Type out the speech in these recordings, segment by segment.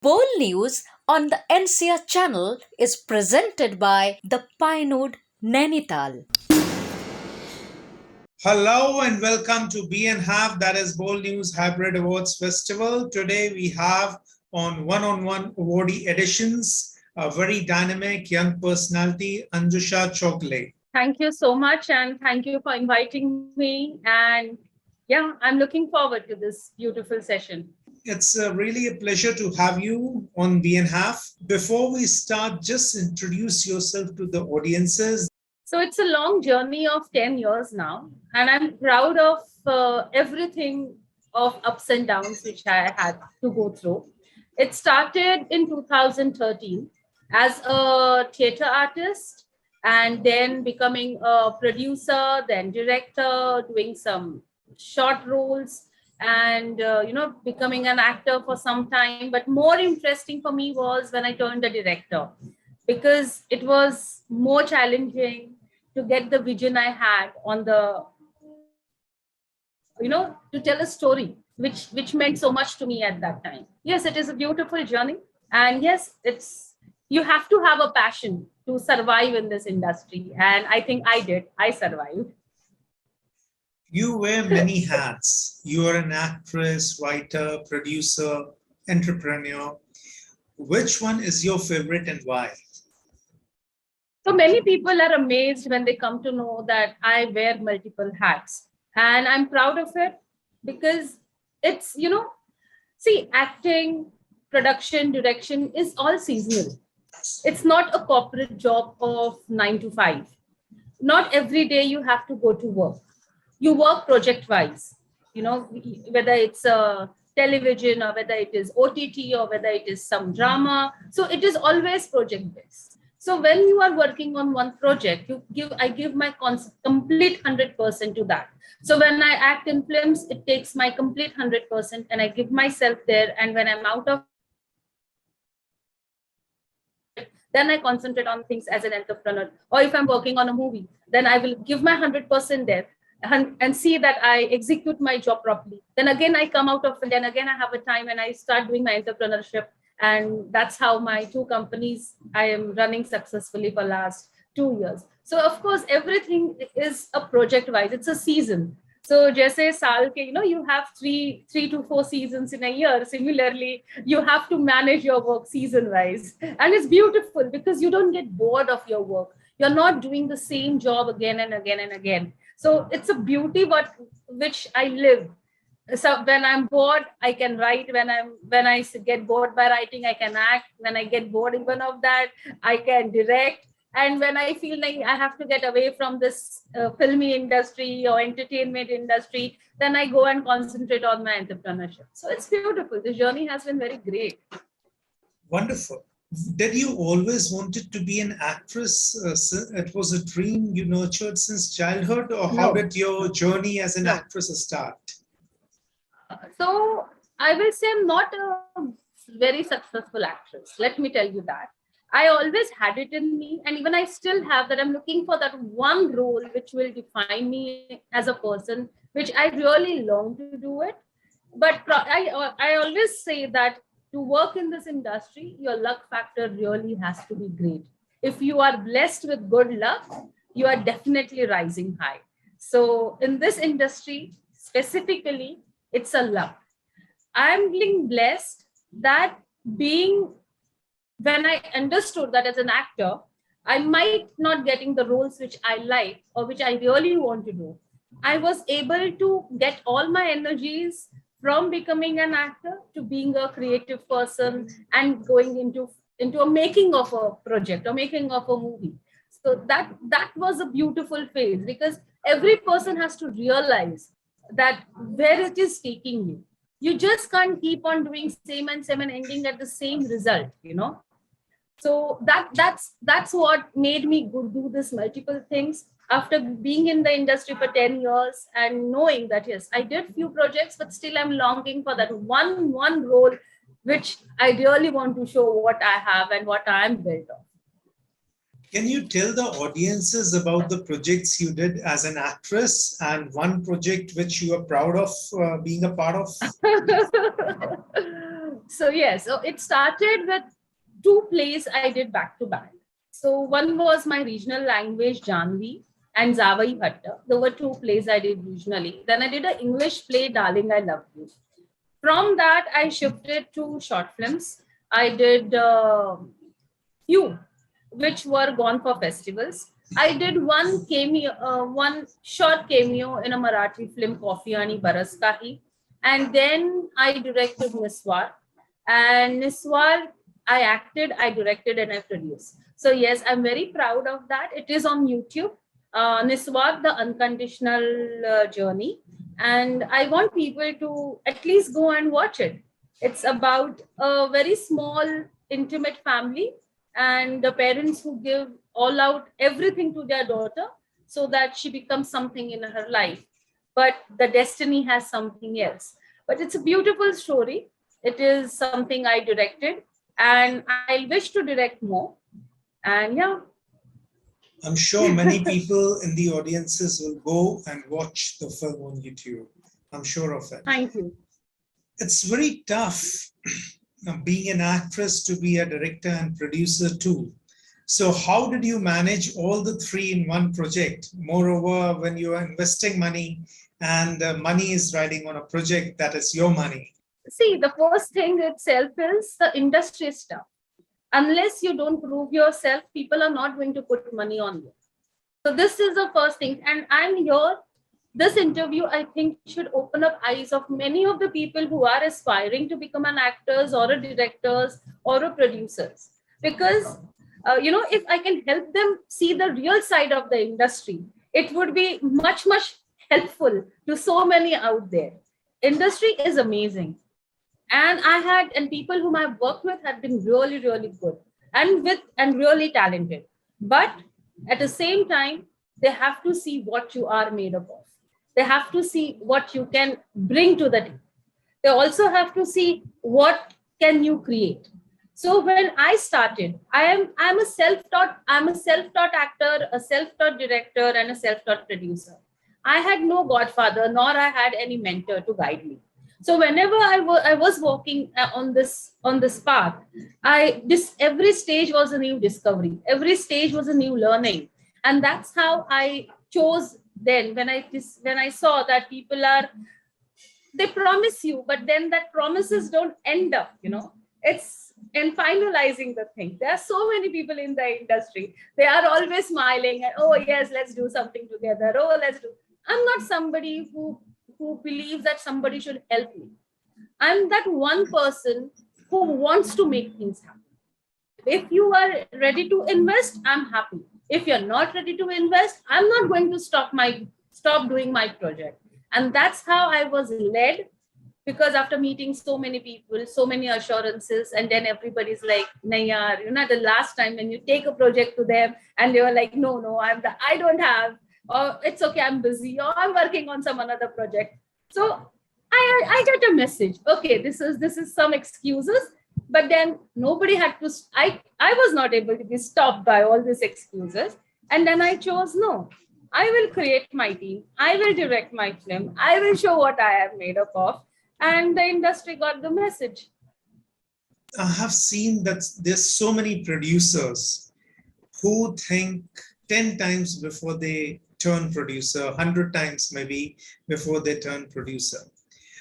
Bol-News on the NCR channel is presented by the Pinewood Nainital. Hello and welcome to BNHAF, that is Bol-News Hybrid Awards Festival. Today we have on One-on-One Awardee Editions a very dynamic young personality, Anjusha Chaughule. Thank you so much, and thank you for inviting me. And yeah, I'm looking forward to this beautiful session. It's really a pleasure to have you on BNHAF. Before we start, just introduce yourself to the audiences. So it's a long journey of 10 years now, and I'm proud of everything of ups and downs which I had to go through. It started in 2013 as a theater artist, and then becoming a producer, then director, doing some short roles, and becoming an actor for some time. But more interesting for me was when I turned a director, because it was more challenging to get the vision I had on the, to tell a story, which meant so much to me at that time. Yes, it is a beautiful journey. And yes, you have to have a passion to survive in this industry. And I think I did. I survived. You wear many hats. You are an actress, writer, producer, entrepreneur. Which one is your favorite and why? So many people are amazed when they come to know that I wear multiple hats. And I'm proud of it because it's, see, acting, production, direction is all seasonal. It's not a corporate job of 9 to 5. Not every day you have to go to work. You work project wise, whether it's a television or whether it is OTT or whether it is some drama. So it is always project based. So when you are working on one project, I give my complete 100% to that. So when I act in films, it takes my complete 100% and I give myself there. And when I'm out of, then I concentrate on things as an entrepreneur. Or if I'm working on a movie, then I will give my 100% there and see that I execute my job properly. Then again, I come out of it. Then again, I have a time and I start doing my entrepreneurship. And that's how my 2 companies I am running successfully for last 2 years. So of course, everything is a project wise. It's a season. So jaise saal ke, you have three to 4 seasons in a year. Similarly, you have to manage your work season wise. And it's beautiful because you don't get bored of your work. You're not doing the same job again and again and again. So it's a beauty which I live. So when I'm bored, I can write. When I get bored by writing, I can act. When I get bored even of that, I can direct. And when I feel like I have to get away from this filmy industry or entertainment industry, then I go and concentrate on my entrepreneurship. So it's beautiful. The journey has been very great. Wonderful. Did you always wanted to be an actress? It was a dream you nurtured since childhood, or how did your journey as an actress start? So I will say I'm not a very successful actress. Let me tell you that. I always had it in me, and even I still have that. I'm looking for that one role which will define me as a person, which I really long to do it. But I always say that to work in this industry, your luck factor really has to be great. If you are blessed with good luck, you are definitely rising high. So in this industry, specifically, it's a luck. I'm being blessed that when I understood that as an actor, I might not getting the roles which I like or which I really want to do. I was able to get all my energies from becoming an actor to being a creative person and going into a making of a project or making of a movie. So that was a beautiful phase because every person has to realize that where it is taking you. You just can't keep on doing same and ending at the same result, So that's what made me do this multiple things. After being in the industry for 10 years and knowing that, yes, I did few projects, but still I'm longing for that one role, which I really want to show what I have and what I'm built on. Can you tell the audiences about the projects you did as an actress and one project which you are proud of being a part of? So yes, so it started with two plays I did back to back. So one was my regional language Janvi and Zavai Bhatta. There were two plays I did regionally. Then I did an English play, Darling I Love You. From that, I shifted to short films. I did few, which were gone for festivals. I did one cameo, one short cameo in a Marathi film, Coffee Ani Baras Kahi. And then I directed Niswar. And Niswar, I acted, I directed, and I produced. So yes, I'm very proud of that. It is on YouTube. Niswar, The Unconditional Journey. And I want people to at least go and watch it. It's about a very small, intimate family and the parents who give all out everything to their daughter so that she becomes something in her life. But the destiny has something else. But it's a beautiful story. It is something I directed, and I wish to direct more. And yeah. I'm sure many people in the audiences will go and watch the film on YouTube. I'm sure of it. Thank you. It's very tough being an actress to be a director and producer too. So how did you manage all the three in one project? Moreover, when you are investing money and money is riding on a project that is your money. See, the first thing itself is the industry stuff. Unless you don't prove yourself, people are not going to put money on you. So this is the first thing. And I'm here. This interview, I think, should open up eyes of many of the people who are aspiring to become an actors or a directors or a producers. Because, if I can help them see the real side of the industry, it would be much, much helpful to so many out there. Industry is amazing. And people whom I've worked with have been really, really good and really talented. But at the same time, they have to see what you are made up of. They have to see what you can bring to the team. They also have to see what can you create. So when I started, I'm a self-taught actor, a self-taught director, and a self-taught producer. I had no godfather, nor I had any mentor to guide me. So whenever I was walking on this path, every stage was a new discovery. Every stage was a new learning, and that's how I chose. Then when I saw that they promise you, but then that promises don't end up. It's in finalizing the thing. There are so many people in the industry. They are always smiling and, oh yes, let's do something together. Oh, let's do. I'm not somebody who believes that somebody should help me. I'm that one person who wants to make things happen. If you are ready to invest, I'm happy. If you're not ready to invest, I'm not going to stop doing my project. And that's how I was led, because after meeting so many people, so many assurances, and then everybody's like, nahi yaar, the last time when you take a project to them and they were like, no, I don't have, or it's okay, I'm busy, or I'm working on some another project. So I get a message. Okay, this is some excuses, but then nobody had to. I was not able to be stopped by all these excuses, and then I chose no. I will create my team. I will direct my film. I will show what I am made up of, and the industry got the message. I have seen that there's so many producers who think 10 times before they turn producer, 100 times maybe before they turn producer.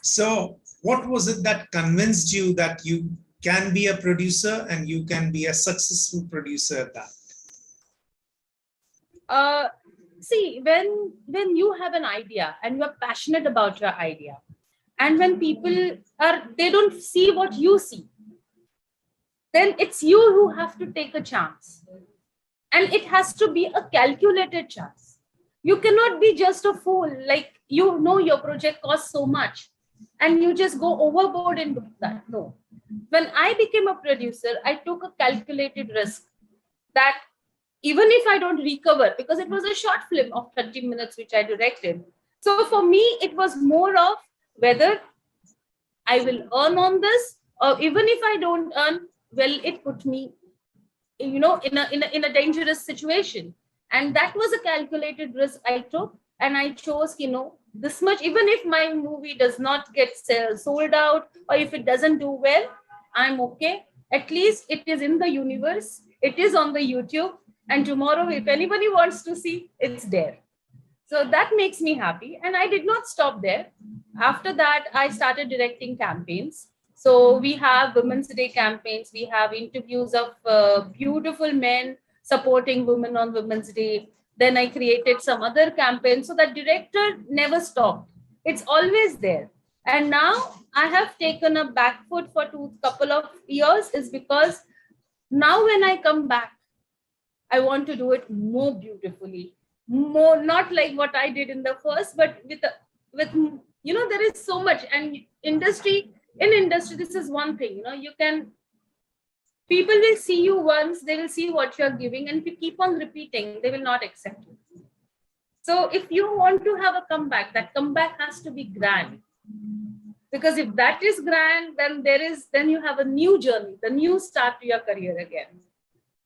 So what was it that convinced you that you can be a producer and you can be a successful producer at that? See, when you have an idea and you're passionate about your idea, and when people they don't see what you see, then it's you who have to take a chance. And it has to be a calculated chance. You cannot be just a fool, like your project costs so much and you just go overboard into that. No. When I became a producer, I took a calculated risk that even if I don't recover, because it was a short film of 30 minutes which I directed. So for me, it was more of whether I will earn on this, or even if I don't earn, well, it put me, in a dangerous situation. And that was a calculated risk I took. And I chose, this much, even if my movie does not get sold out, or if it doesn't do well, I'm okay. At least it is in the universe. It is on the YouTube. And tomorrow, if anybody wants to see, it's there. So that makes me happy. And I did not stop there. After that, I started directing campaigns. So we have Women's Day campaigns. We have interviews of beautiful men supporting women on Women's Day. Then I created some other campaigns. So that director never stopped. It's always there. And now I have taken a back foot for couple of years is because now when I come back, I want to do it more beautifully, more not like what I did in the first, but with there is so much. And industry, this is one thing, you can, people will see you once, they will see what you're giving, and if you keep on repeating, they will not accept you. So if you want to have a comeback, that comeback has to be grand. Because if that is grand, then you have a new journey, the new start to your career again.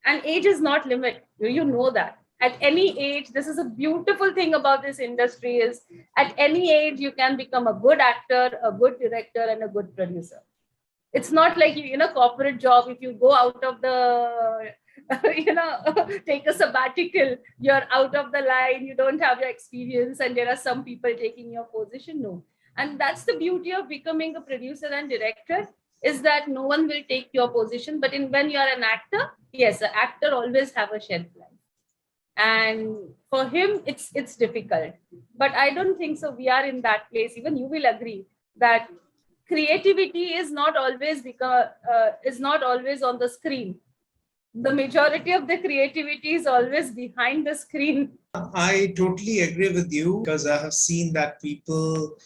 And age is not limit. You know that. At any age, this is a beautiful thing about this industry is at any age, you can become a good actor, a good director, and a good producer. It's not like, corporate job. If you go out of the, take a sabbatical, you're out of the line, you don't have your experience, and there are some people taking your position. No. And that's the beauty of becoming a producer and director, is that no one will take your position. But when you are an actor, yes, an actor always have a shelf life. And for him, it's difficult. But I don't think so. We are in that place. Even you will agree that creativity is not always on the screen. The majority of the creativity is always behind the screen. I totally agree with you, because I have seen that people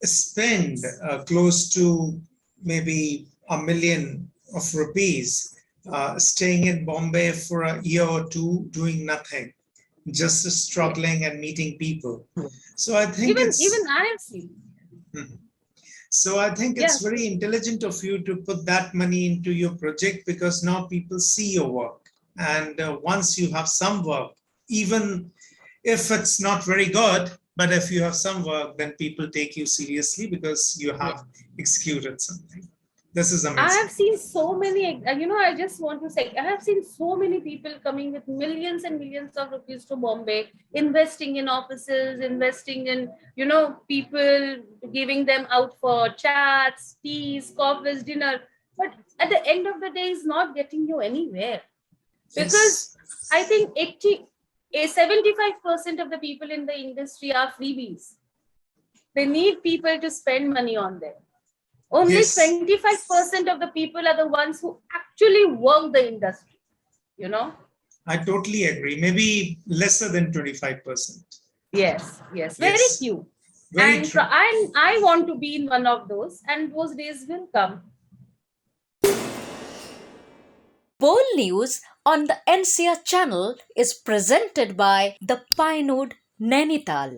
spend close to maybe $1 million rupees staying in Bombay for a year or two, doing nothing, just struggling and meeting people. So I think even I have seen. So I think it's very intelligent of you to put that money into your project, because now people see your work. And once you have some work, even if it's not very good, but if you have some work, then people take you seriously because you have executed something. This is amazing. I have seen so many, I just want to say, I have seen so many people coming with millions and millions of rupees to Bombay, investing in offices, investing in, people, giving them out for chats, teas, coffees, dinner. But at the end of the day, it's not getting you anywhere. Because I think 75% of the people in the industry are freebies. They need people to spend money on them. Only 25% of the people are the ones who actually work the industry, I totally agree. Maybe lesser than 25%. Yes. Very few. Very true. I want to be in one of those, and those days will come. Bol-News on the NCR channel is presented by the Pinode Nainital.